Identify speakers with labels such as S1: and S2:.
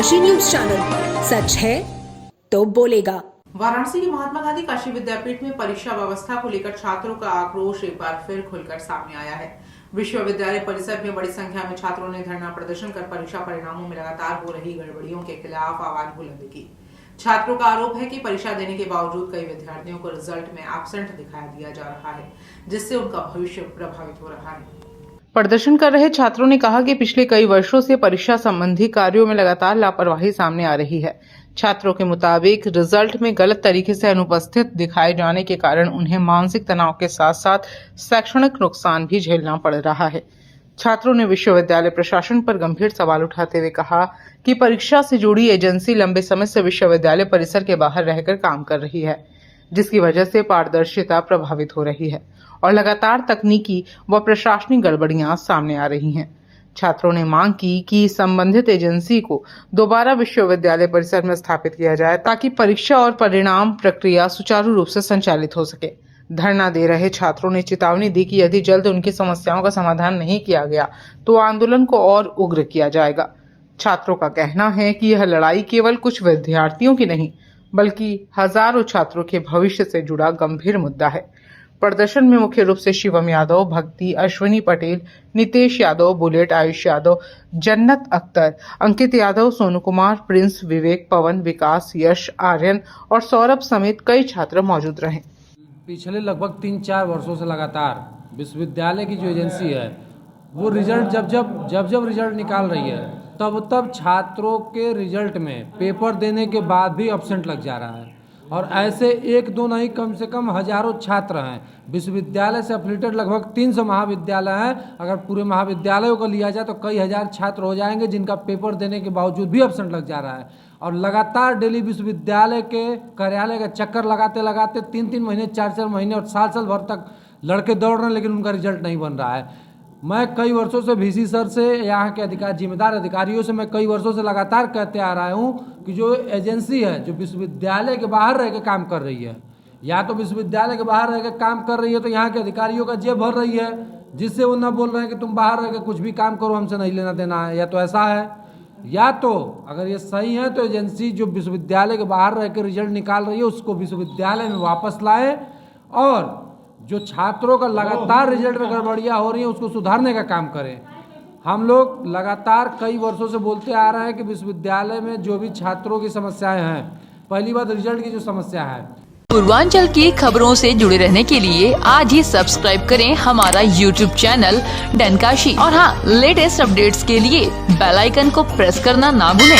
S1: Kashi news channel, सच है तो बोलेगा।
S2: वाराणसी के महात्मा गांधी काशी विद्यापीठ में परीक्षा व्यवस्था को लेकर छात्रों का आक्रोश एक बार फिर खुलकर सामने आया है। विश्वविद्यालय परिसर में बड़ी संख्या में छात्रों ने धरना प्रदर्शन कर परीक्षा परिणामों में लगातार हो रही गड़बड़ियों के खिलाफ आवाज बुलंद की। छात्रों का आरोप है कि परीक्षा देने के बावजूद कई विद्यार्थियों को रिजल्ट में एब्सेंट दिखाया दिया जा रहा है, जिससे उनका भविष्य प्रभावित हो रहा है। प्रदर्शन कर रहे छात्रों ने कहा कि पिछले कई वर्षों से परीक्षा संबंधी कार्यों में लगातार लापरवाही सामने आ रही है। छात्रों के मुताबिक रिजल्ट में गलत तरीके से अनुपस्थित दिखाए जाने के कारण उन्हें मानसिक तनाव के साथ साथ शैक्षणिक नुकसान भी झेलना पड़ रहा है। छात्रों ने विश्वविद्यालय प्रशासन पर गंभीर सवाल उठाते हुए कहा कि परीक्षा से जुड़ी एजेंसी लंबे समय से विश्वविद्यालय परिसर के बाहर रहकर काम कर रही है, जिसकी वजह से पारदर्शिता प्रभावित हो रही है और लगातार तकनीकी व प्रशासनिक गड़बड़ियां सामने आ रही हैं। छात्रों ने मांग की कि संबंधित एजेंसी को दोबारा विश्वविद्यालय परिसर में स्थापित किया जाए ताकि परीक्षा और परिणाम प्रक्रिया सुचारू रूप से संचालित हो सके। धरना दे रहे छात्रों ने चेतावनी दी कि यदि जल्द उनकी समस्याओं का समाधान नहीं किया गया तो आंदोलन को और उग्र किया जाएगा। छात्रों का कहना है कि यह लड़ाई केवल कुछ विद्यार्थियों की नहीं बल्कि हजारों छात्रों के भविष्य से जुड़ा गंभीर मुद्दा है। प्रदर्शन में मुख्य रूप से शिवम यादव, भक्ति, अश्विनी पटेल, नितेश यादव, बुलेट, आयुष यादव, जन्नत अख्तर, अंकित यादव, सोनू कुमार, प्रिंस, विवेक, पवन, विकास, यश, आर्यन और सौरभ समेत कई छात्र मौजूद रहे।
S3: पिछले लगभग 3-4 वर्षों से लगातार विश्वविद्यालय की जो एजेंसी है वो रिजल्ट जब रिजल्ट निकाल रही है तब छात्रों के रिजल्ट में पेपर देने के बाद भी एब्सेंट लग जा रहा है और ऐसे एक दो नहीं कम से कम हजारों छात्र हैं। विश्वविद्यालय से एफिलिएटेड लगभग 300 महाविद्यालय हैं। अगर पूरे महाविद्यालयों को लिया जाए तो कई हजार छात्र हो जाएंगे जिनका पेपर देने के बावजूद भी एब्सेंट लग जा रहा है और लगातार डेली विश्वविद्यालय के कार्यालय का चक्कर लगाते 3-3 महीने 4-4 महीने और साल भर तक लड़के दौड़ रहे हैं, लेकिन उनका रिजल्ट नहीं बन रहा है। मैं कई वर्षों से वीसी सर से, यहाँ के जिम्मेदार अधिकारियों से मैं कई वर्षों से लगातार कहते आ रहा हूँ कि जो एजेंसी है जो विश्वविद्यालय के बाहर रह के काम कर रही है, या तो विश्वविद्यालय के बाहर रह के काम कर रही है तो यहाँ के अधिकारियों का जेब भर रही है, जिससे वो ना बोल रहे हैं कि तुम बाहर रह के कुछ भी काम करो, हमसे नहीं लेना देना है, या तो ऐसा है, या तो अगर ये सही है तो एजेंसी जो विश्वविद्यालय के बाहर रह के रिजल्ट निकाल रही है उसको विश्वविद्यालय में वापस लाए और जो छात्रों का लगातार रिजल्ट में गड़बड़ियाँ हो रही हैं उसको सुधारने का काम करें। हम लोग लगातार कई वर्षों से बोलते आ रहे हैं कि विश्वविद्यालय में जो भी छात्रों की समस्याएं हैं, पहली बात रिजल्ट की जो समस्या है।
S4: पूर्वांचल की खबरों से जुड़े रहने के लिए आज ही सब्सक्राइब करें हमारा YouTube चैनल डनकाशी और हाँ, लेटेस्ट अपडेट्स के लिए बेल आइकन को प्रेस करना ना भूलें।